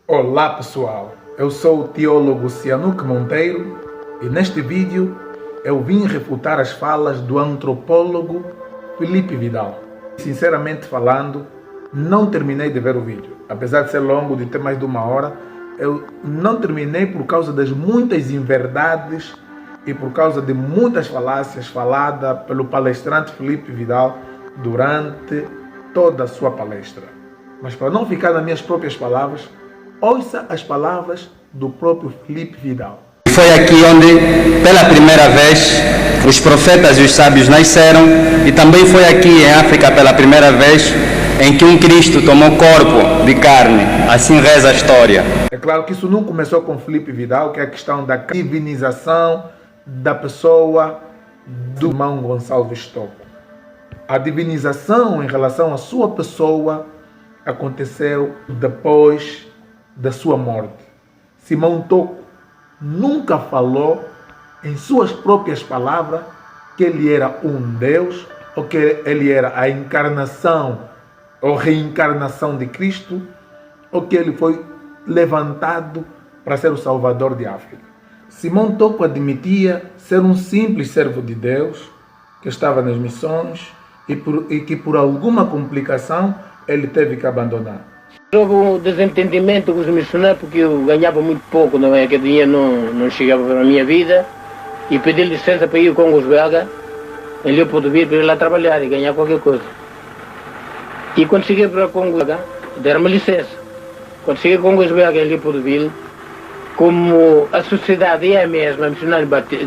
Olá pessoal, eu sou o teólogo Cianuque Monteiro e neste vídeo eu vim refutar as falas do antropólogo Felipe Vidal. Sinceramente falando, não terminei de ver o vídeo. Apesar de ser longo, de ter mais de 1 hora, eu não terminei por causa das muitas inverdades e por causa de muitas falácias faladas pelo palestrante Felipe Vidal durante toda a sua palestra. Mas para não ficar nas minhas próprias palavras, ouça as palavras do próprio Felipe Vidal. Foi aqui onde, pela primeira vez, os profetas e os sábios nasceram, e também foi aqui em África, pela primeira vez, em que um Cristo tomou corpo de carne. Assim reza a história. É claro que isso não começou com Felipe Vidal, que é a questão da divinização da pessoa do irmão Gonçalves Tocco. A divinização em relação à sua pessoa aconteceu depois da sua morte. Simão Tocco nunca falou, em suas próprias palavras, que ele era um Deus ou que ele era a encarnação ou reencarnação de Cristo ou que ele foi levantado para ser o Salvador de África. Simão Tocco admitia ser um simples servo de Deus que estava nas missões e que por alguma complicação ele teve que abandonar. Houve um desentendimento com os missionários porque eu ganhava muito pouco, não é? Que o dinheiro não chegava para a minha vida, e pedi licença para ir ao Congo belga, em Leopoldville, para ir lá trabalhar e ganhar qualquer coisa. E quando cheguei para o Congo belga, deram-me licença. Quando cheguei ao Congo belga, em Leopoldville, como a sociedade é a mesma, a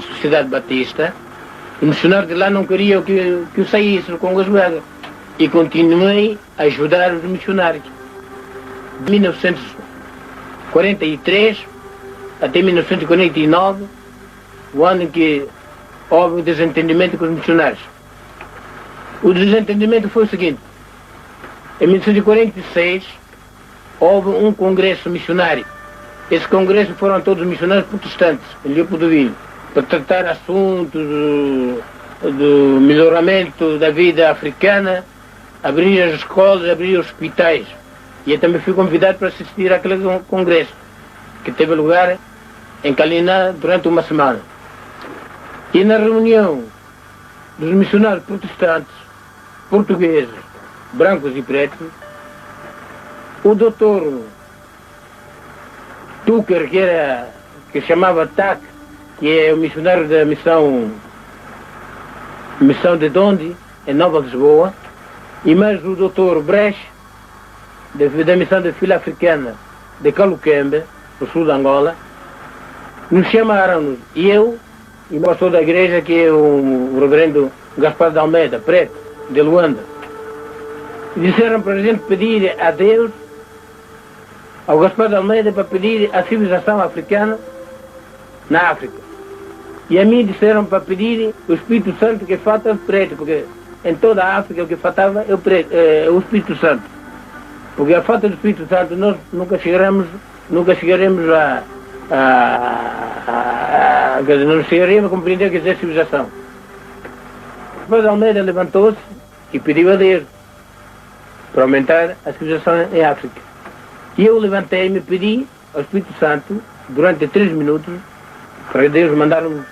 Sociedade Batista, o missionário de lá não queria que eu saísse do Congo belga. E continuei a ajudar os missionários. De 1943 até 1949, o ano em que houve um desentendimento com os missionários. O desentendimento foi o seguinte: em 1946 houve um congresso missionário. Esse congresso foram todos missionários protestantes, em Leopoldville, para tratar assuntos do melhoramento da vida africana, abrir as escolas, abrir os hospitais. E eu também fui convidado para assistir àquele congresso, que teve lugar em Caliná durante uma semana. E na reunião dos missionários protestantes, portugueses, brancos e pretos, o doutor Tucker, que chamava TAC, que é o missionário da missão de Dondi, em Nova Lisboa, e mais o doutor Brecht, da missão de fila africana de Caluquembe, no sul de Angola, nos chamaram-nos, eu e o pastor da igreja, que é o reverendo Gaspar de Almeida, preto, de Luanda, disseram para a gente pedir a Deus, ao Gaspar de Almeida, para pedir a civilização africana na África. E a mim disseram para pedir o Espírito Santo, que falta preto, porque em toda a África o que faltava é o Espírito Santo. Porque a falta do Espírito Santo nós nunca chegaremos não chegaremos a compreender o que é civilização. Depois Almeida levantou-se e pediu a Deus para aumentar a civilização em África. E eu levantei-me e pedi ao Espírito Santo durante 3 minutos para Deus mandar o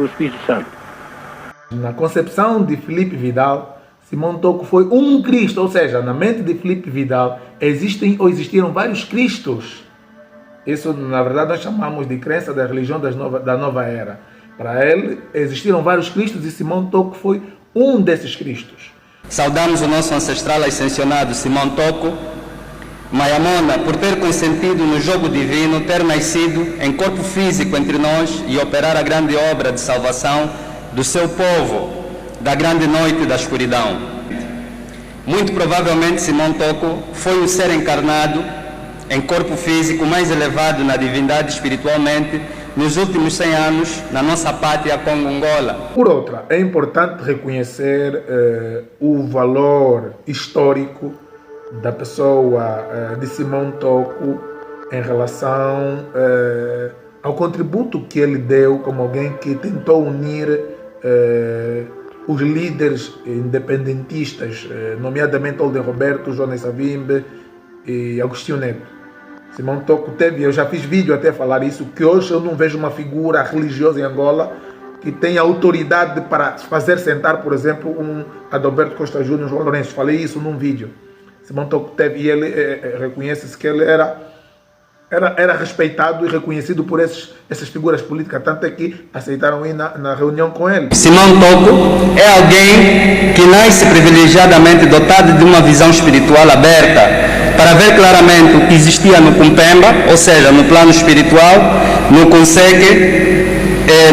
Espírito Santo. Na concepção de Felipe Vidal, Simão Tocco foi um Cristo, ou seja, na mente de Felipe Vidal existiram vários Cristos. Isso, na verdade, nós chamamos de crença da religião da nova era. Para ele, existiram vários Cristos e Simão Tocco foi um desses Cristos. Saudamos o nosso ancestral ascensionado Simão Tocco, Mayamona, por ter consentido no jogo divino, ter nascido em corpo físico entre nós e operar a grande obra de salvação do seu povo, da grande noite da escuridão. Muito provavelmente Simão Tocco foi um ser encarnado em corpo físico mais elevado na divindade espiritualmente nos últimos 100 anos na nossa pátria Congo-Angola. Por outra, é importante reconhecer o valor histórico da pessoa de Simão Tocco em relação ao contributo que ele deu como alguém que tentou unir os líderes independentistas, nomeadamente Olden Roberto, Jonas Savimbi e Agostinho Neto. Simão Toco teve, eu já fiz vídeo até falar isso, que hoje eu não vejo uma figura religiosa em Angola que tenha autoridade para fazer sentar, por exemplo, um Adalberto Costa Júnior, João Lourenço. Falei isso num vídeo. Simão Toco teve, e ele reconhece-se que ele era respeitado e reconhecido por essas figuras políticas, tanto é que aceitaram ir na reunião com ele. Simão Toco é alguém que nasce privilegiadamente dotado de uma visão espiritual aberta para ver claramente o que existia no Kumpemba, ou seja, no plano espiritual, no Consegue,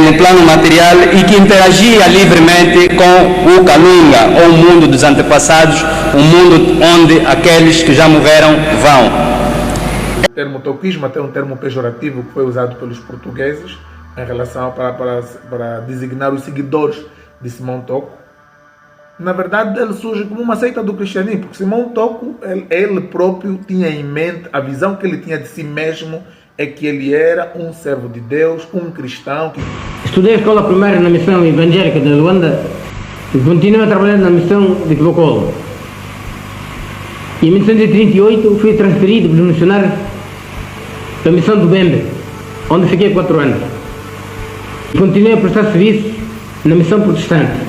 no plano material, e que interagia livremente com o Kanunga, ou o mundo dos antepassados, um mundo onde aqueles que já morreram vão. O termo toquismo até um termo pejorativo que foi usado pelos portugueses em relação para designar os seguidores de Simão Toco. Na verdade, ele surge como uma seita do cristianismo, porque Simão Toco, ele próprio tinha em mente, a visão que ele tinha de si mesmo é que ele era um servo de Deus, um cristão. Estudei a escola primária na missão evangélica de Luanda e continuei a trabalhar na missão de Quilocolo. E em 1938 fui transferido pelos missionários da missão do Bembe, onde fiquei 4 anos. E continuei a prestar serviço na missão protestante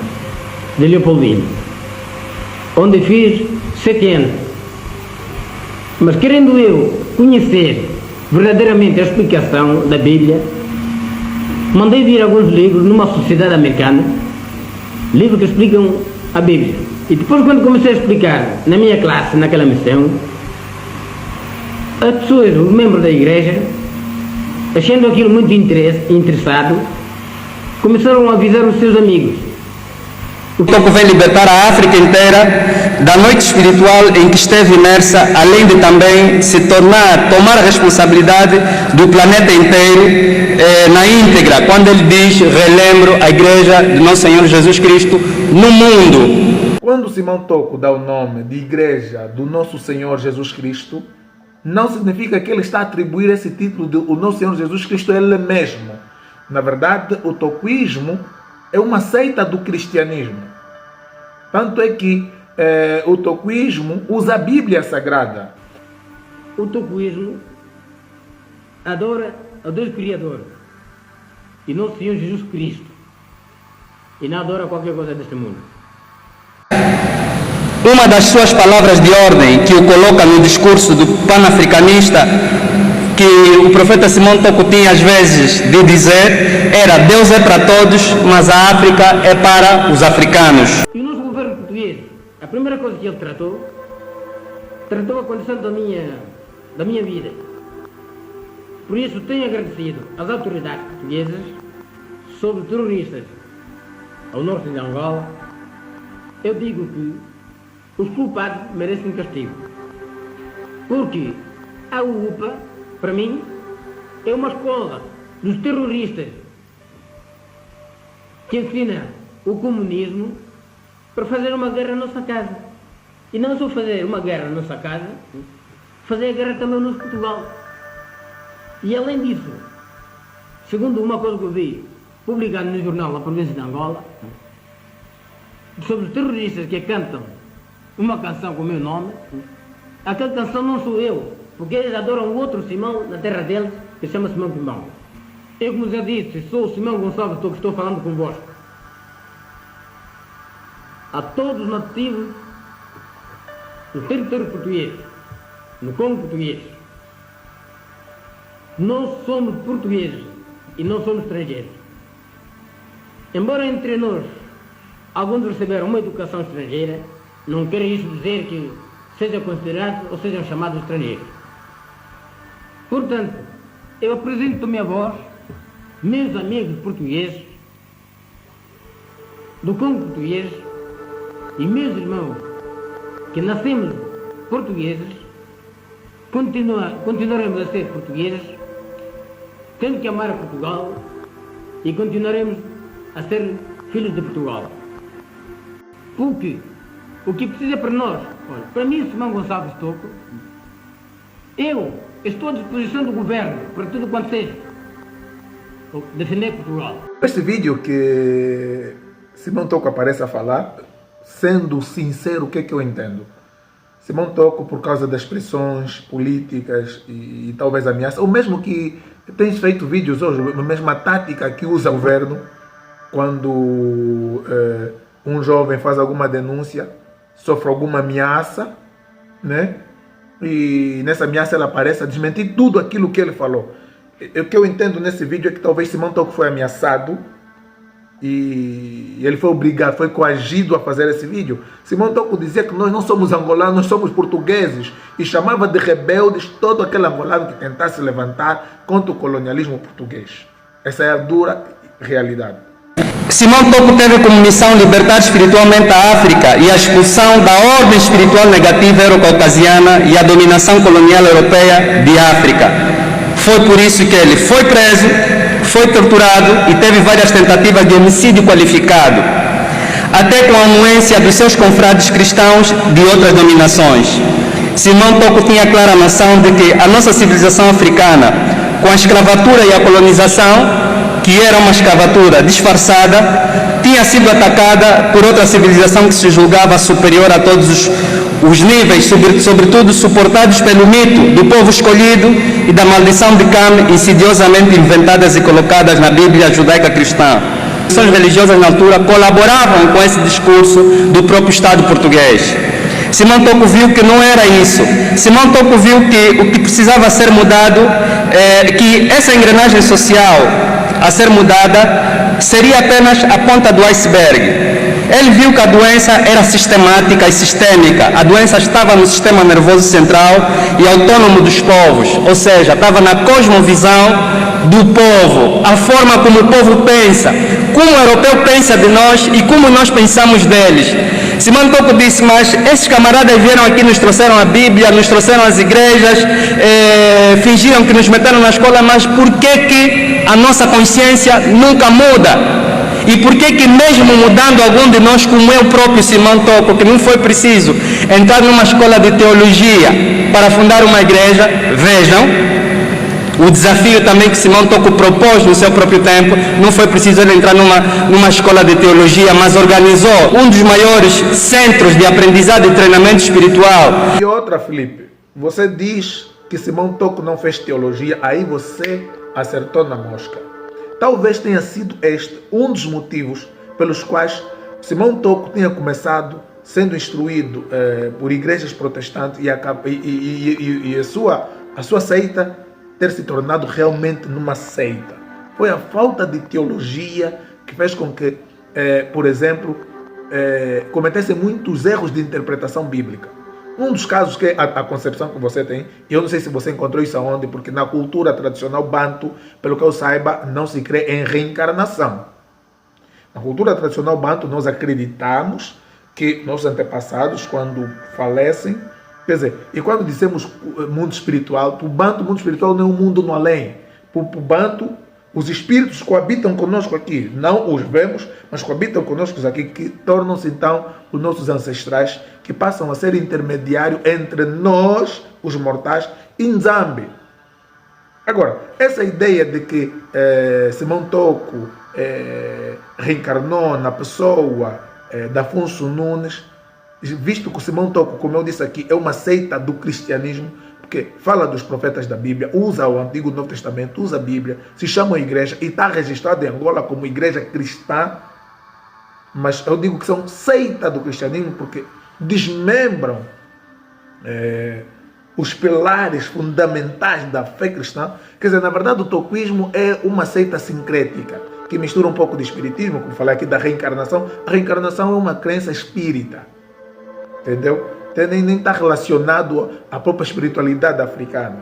de Leopoldino, onde fiz 7 anos. Mas querendo eu conhecer verdadeiramente a explicação da Bíblia, mandei vir alguns livros numa sociedade americana, livros que explicam a Bíblia. E depois, quando comecei a explicar na minha classe, naquela missão, as pessoas, os membros da igreja, achando aquilo muito interessado, começaram a avisar os seus amigos. O Toco vem libertar a África inteira da noite espiritual em que esteve imersa, além de também tomar a responsabilidade do planeta inteiro na íntegra, quando ele diz: relembro a igreja de Nosso Senhor Jesus Cristo no mundo. Quando Simão Toco dá o nome de Igreja do Nosso Senhor Jesus Cristo, não significa que ele está a atribuir esse título de o Nosso Senhor Jesus Cristo a ele mesmo. Na verdade, o toquismo é uma seita do cristianismo. Tanto é que o toquismo usa a Bíblia Sagrada. O toquismo adora a Deus Criador e Nosso Senhor Jesus Cristo, e não adora qualquer coisa deste mundo. Uma das suas palavras de ordem que o coloca no discurso do panafricanista, que o profeta Simão Toco tinha às vezes de dizer, era: Deus é para todos, mas a África é para os africanos. E o nosso governo português, a primeira coisa que ele tratou a condição da minha vida. Por isso tenho agradecido às autoridades portuguesas sobre terroristas ao norte de Angola. Eu digo que os culpados merecem castigo, porque a UPA, para mim, é uma escola dos terroristas que ensina o comunismo para fazer uma guerra na nossa casa. E não só fazer uma guerra na nossa casa, fazer a guerra também no nosso Portugal. E além disso, segundo uma coisa que eu vi publicado no jornal da província de Angola, sobre os terroristas que cantam uma canção com o meu nome, aquela canção não sou eu, porque eles adoram outro Simão na terra deles, que se chama Simão Pimbão. Eu, como já disse, sou o Simão Gonçalves, que estou falando convosco. A todos os nativos do território português, no Congo português, nós somos portugueses e não somos estrangeiros. Embora entre nós alguns receberam uma educação estrangeira, não quer isso dizer que sejam considerados ou sejam chamados estrangeiros. Portanto, eu apresento a minha voz, meus amigos portugueses, do Congo português, e meus irmãos que nascemos portugueses, continuaremos a ser portugueses, tendo que amar a Portugal, e continuaremos a ser filhos de Portugal. Porque o que precisa para nós, olha, para mim, Simão Gonçalves Toco, eu estou à disposição do governo para tudo quanto seja defender Portugal. Este vídeo que Simão Toco aparece a falar, sendo sincero, o que é que eu entendo? Simão Toko, por causa das pressões políticas e talvez ameaças, ou mesmo que tens feito vídeos hoje, a mesma tática que usa o governo quando um jovem faz alguma denúncia, sofre alguma ameaça, né? E nessa ameaça ela aparece a desmentir tudo aquilo que ele falou. O que eu entendo nesse vídeo é que talvez Simão Toko foi ameaçado e ele foi obrigado, foi coagido a fazer esse vídeo. Simão Toko dizia que nós não somos angolanos, nós somos portugueses, e chamava de rebeldes todo aquele angolano que tentasse levantar contra o colonialismo português. Essa é a dura realidade. Simão Toko teve como missão libertar espiritualmente a África e a expulsão da ordem espiritual negativa eurocaucasiana e a dominação colonial europeia de África. Foi por isso que ele foi preso, foi torturado e teve várias tentativas de homicídio qualificado, até com a anuência dos seus confrades cristãos de outras dominações. Simão Toko tinha clara noção de que a nossa civilização africana, com a escravatura e a colonização, que era uma escravatura disfarçada, tinha sido atacada por outra civilização que se julgava superior a todos os níveis, sobretudo suportados pelo mito do povo escolhido e da maldição de Cam, insidiosamente inventadas e colocadas na Bíblia judaica cristã. As instituições religiosas na altura colaboravam com esse discurso do próprio Estado português. Simão Toko viu que não era isso. Simão Toko viu que o que precisava ser mudado, que essa engrenagem social a ser mudada seria apenas a ponta do iceberg. Ele viu que a doença era sistemática e sistêmica. A doença estava no sistema nervoso central e autônomo dos povos, ou seja, estava na cosmovisão do povo, a forma como o povo pensa, como o europeu pensa de nós e como nós pensamos deles. Simão Toko disse, mas esses camaradas vieram aqui, nos trouxeram a Bíblia, nos trouxeram as igrejas, fingiram que nos meteram na escola, mas por que a nossa consciência nunca muda? E por que mesmo mudando algum de nós, como eu próprio Simão Toko, que não foi preciso entrar numa escola de teologia para fundar uma igreja, vejam, o desafio também que Simão Toko propôs no seu próprio tempo, não foi preciso ele entrar numa escola de teologia, mas organizou um dos maiores centros de aprendizado e treinamento espiritual. E outra, Felipe, você diz que Simão Toko não fez teologia, aí você acertou na mosca. Talvez tenha sido este um dos motivos pelos quais Simão Toko tinha começado sendo instruído por igrejas protestantes e a sua seita ter se tornado realmente numa seita. Foi a falta de teologia que fez com que, por exemplo, cometessem muitos erros de interpretação bíblica. Um dos casos que é a concepção que você tem, eu não sei se você encontrou isso aonde, porque na cultura tradicional banto, pelo que eu saiba, não se crê em reencarnação. Na cultura tradicional banto, nós acreditamos que nossos antepassados, quando falecem, quer dizer, e quando dizemos mundo espiritual, para o banto, o mundo espiritual não é um mundo no além. Para o banto, os espíritos coabitam conosco aqui. Não os vemos, mas coabitam conosco aqui, que tornam-se então os nossos ancestrais, que passam a ser intermediário entre nós, os mortais, e Nzambi. Agora, essa ideia de que Simão Toko reencarnou na pessoa da Afonso Nunes, visto que o Simão Toko, como eu disse aqui, é uma seita do cristianismo, porque fala dos profetas da Bíblia, usa o Antigo e o Novo Testamento, usa a Bíblia, se chama igreja e está registrado em Angola como igreja cristã, mas eu digo que são seita do cristianismo porque desmembram os pilares fundamentais da fé cristã. Quer dizer, na verdade o toquismo é uma seita sincrética, que mistura um pouco de espiritismo, como falei aqui da reencarnação. A reencarnação é uma crença espírita, entendeu? Nem está relacionado à própria espiritualidade africana.